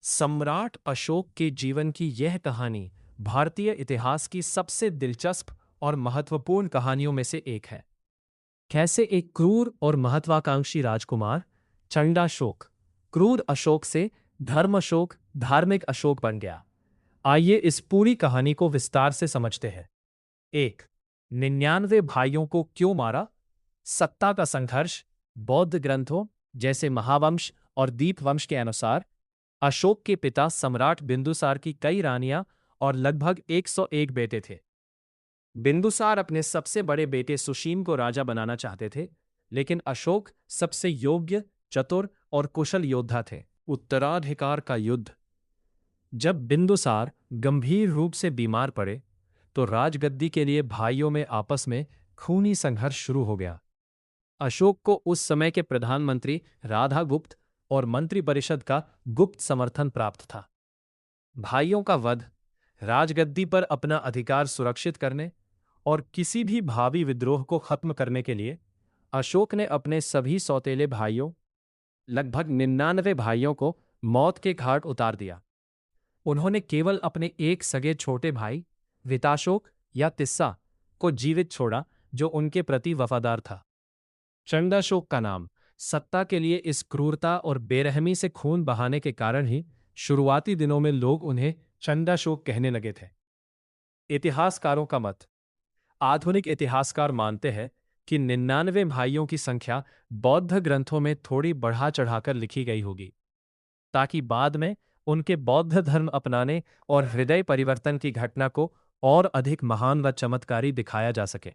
सम्राट अशोक के जीवन की यह कहानी भारतीय इतिहास की सबसे दिलचस्प और महत्वपूर्ण कहानियों में से एक है। कैसे एक क्रूर और महत्वाकांक्षी राजकुमार चंडाशोक क्रूर अशोक से धर्म अशोक धार्मिक अशोक बन गया। आइए इस पूरी कहानी को विस्तार से समझते हैं। 1. 99 भाइयों को क्यों मारा? सत्ता का संघर्ष। बौद्ध ग्रंथों जैसे महावंश और दीपवंश के अनुसार अशोक के पिता सम्राट बिंदुसार की कई रानियां और लगभग 101 बेटे थे। बिंदुसार अपने सबसे बड़े बेटे सुशीम को राजा बनाना चाहते थे, लेकिन अशोक सबसे योग्य, चतुर और कुशल योद्धा थे। उत्तराधिकार का युद्ध। जब बिंदुसार गंभीर रूप से बीमार पड़े, तो राजगद्दी के लिए भाइयों में आपस में खूनी संघर्ष शुरू हो गया। अशोक को उस समय के प्रधानमंत्री राधागुप्त और मंत्रिपरिषद का गुप्त समर्थन प्राप्त था। भाइयों का वध, राजगद्दी पर अपना अधिकार सुरक्षित करने और किसी भी भावी विद्रोह को खत्म करने के लिए अशोक ने अपने सभी सौतेले भाइयों, लगभग 99 भाइयों को मौत के घाट उतार दिया। उन्होंने केवल अपने एक सगे छोटे भाई विताशोक या तिस्सा को जीवित छोड़ा, जो उनके प्रति वफादार था। चंडाशोक का नाम सत्ता के लिए इस क्रूरता और बेरहमी से खून बहाने के कारण ही शुरुआती दिनों में लोग उन्हें चंडाशोक कहने लगे थे। इतिहासकारों का मत। आधुनिक इतिहासकार मानते हैं कि 99 भाइयों की संख्या बौद्ध ग्रंथों में थोड़ी बढ़ा चढ़ाकर लिखी गई होगी, ताकि बाद में उनके बौद्ध धर्म अपनाने और हृदय परिवर्तन की घटना को और अधिक महान व चमत्कारी दिखाया जा सके।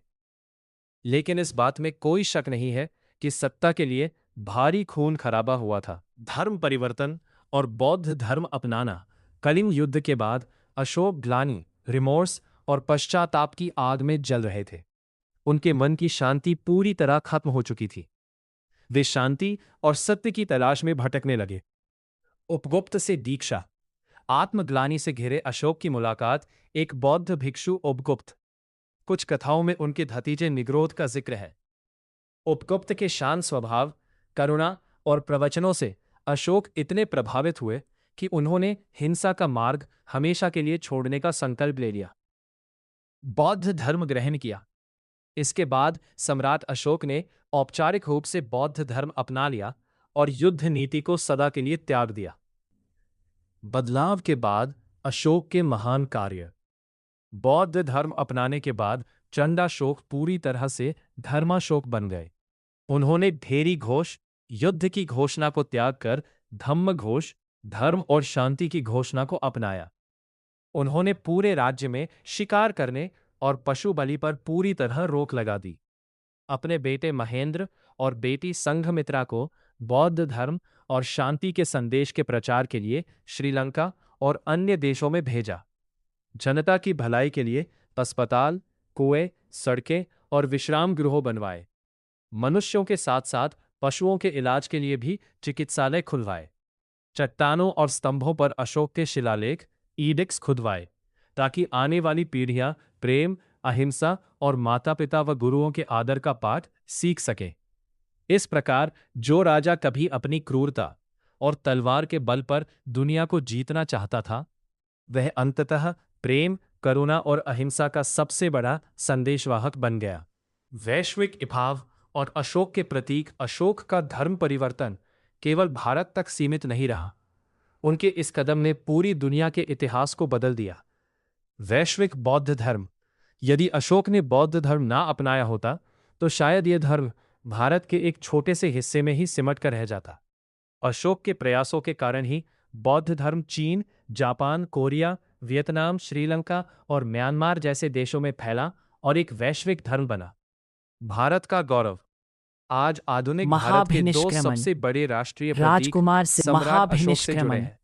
लेकिन इस बात में कोई शक नहीं है कि सत्ता के लिए भारी खून खराबा हुआ था। धर्म परिवर्तन और बौद्ध धर्म अपनाना। कलिंग युद्ध के बाद अशोक ग्लानि, रिमोर्स और पश्चाताप की आग में जल रहे थे। उनके मन की शांति पूरी तरह खत्म हो चुकी थी। वे शांति और सत्य की तलाश में भटकने लगे। उपगुप्त से दीक्षा। आत्मग्लानि से घिरे अशोक की मुलाकात एक बौद्ध भिक्षु उपगुप्त। कुछ कथाओं में उनके भतीजे निग्रोध का जिक्र है। उपगुप्त के शांत स्वभाव, करुणा और प्रवचनों से अशोक इतने प्रभावित हुए कि उन्होंने हिंसा का मार्ग हमेशा के लिए छोड़ने का संकल्प ले लिया। बौद्ध धर्म ग्रहण किया। इसके बाद सम्राट अशोक ने औपचारिक रूप से बौद्ध धर्म अपना लिया और युद्ध नीति को सदा के लिए त्याग दिया। बदलाव के बाद अशोक के महान कार्य। बौद्ध धर्म अपनाने के बाद चंडाशोक पूरी तरह से धर्माशोक बन गए। उन्होंने ढेरी घोष, युद्ध की घोषणा को त्याग कर धम्म घोष, धर्म और शांति की घोषणा को अपनाया। उन्होंने पूरे राज्य में शिकार करने और पशु बलि पर पूरी तरह रोक लगा दी। अपने बेटे महेंद्र और बेटी संघमित्रा को बौद्ध धर्म और शांति के संदेश के प्रचार के लिए श्रीलंका और अन्य देशों में भेजा। जनता की भलाई के लिए अस्पताल, कुएं, सड़कें और विश्राम गृह बनवाए। मनुष्यों के साथ साथ पशुओं के इलाज के लिए भी चिकित्सालय खुलवाए। चट्टानों और स्तंभों पर अशोक के शिलालेख, ईडिक्स खुदवाए, ताकि आने वाली पीढ़ियां प्रेम, अहिंसा और माता पिता व गुरुओं के आदर का पाठ सीख सकें। इस प्रकार जो राजा कभी अपनी क्रूरता और तलवार के बल पर दुनिया को जीतना चाहता था, वह अंततः प्रेम, करुणा और अहिंसा का सबसे बड़ा संदेशवाहक बन गया। वैश्विक इभाव और अशोक के प्रतीक। अशोक का धर्म परिवर्तन केवल भारत तक सीमित नहीं रहा। उनके इस कदम ने पूरी दुनिया के इतिहास को बदल दिया। वैश्विक बौद्ध धर्म। यदि अशोक ने बौद्ध धर्म ना अपनाया होता, तो शायद यह धर्म भारत के एक छोटे से हिस्से में ही सिमट कर रह जाता। अशोक के प्रयासों के कारण ही बौद्ध धर्म चीन, जापान, कोरिया, वियतनाम, श्रीलंका और म्यांमार जैसे देशों में फैला और एक वैश्विक धर्म बना। भारत का गौरव। आज आधुनिक भारत के दो सबसे बड़े राष्ट्रीय प्रतीक राजकुमार से सम्राट अशोक से जुड़े हैं।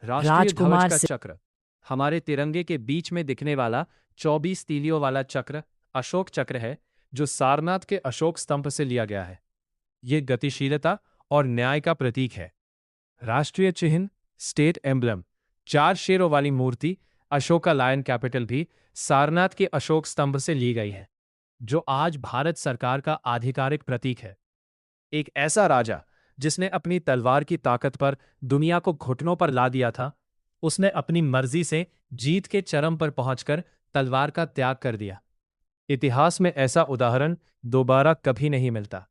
राष्ट्रीय ध्वज का चक्र। हमारे तिरंगे के बीच में दिखने वाला 24 तीलियों वाला चक्र अशोक चक्र है, जो सारनाथ के अशोक स्तंभ से लिया गया है। ये गतिशीलता और न्याय का प्रतीक है। राष्ट्रीय चिन्ह, स्टेट एम्ब्लम, 4 शेरों वाली मूर्ति अशोका लायन कैपिटल भी सारनाथ के अशोक स्तंभ से ली गई है, जो आज भारत सरकार का आधिकारिक प्रतीक है। एक ऐसा राजा जिसने अपनी तलवार की ताकत पर दुनिया को घुटनों पर ला दिया था, उसने अपनी मर्जी से जीत के चरम पर पहुंचकर तलवार का त्याग कर दिया। इतिहास में ऐसा उदाहरण दोबारा कभी नहीं मिलता।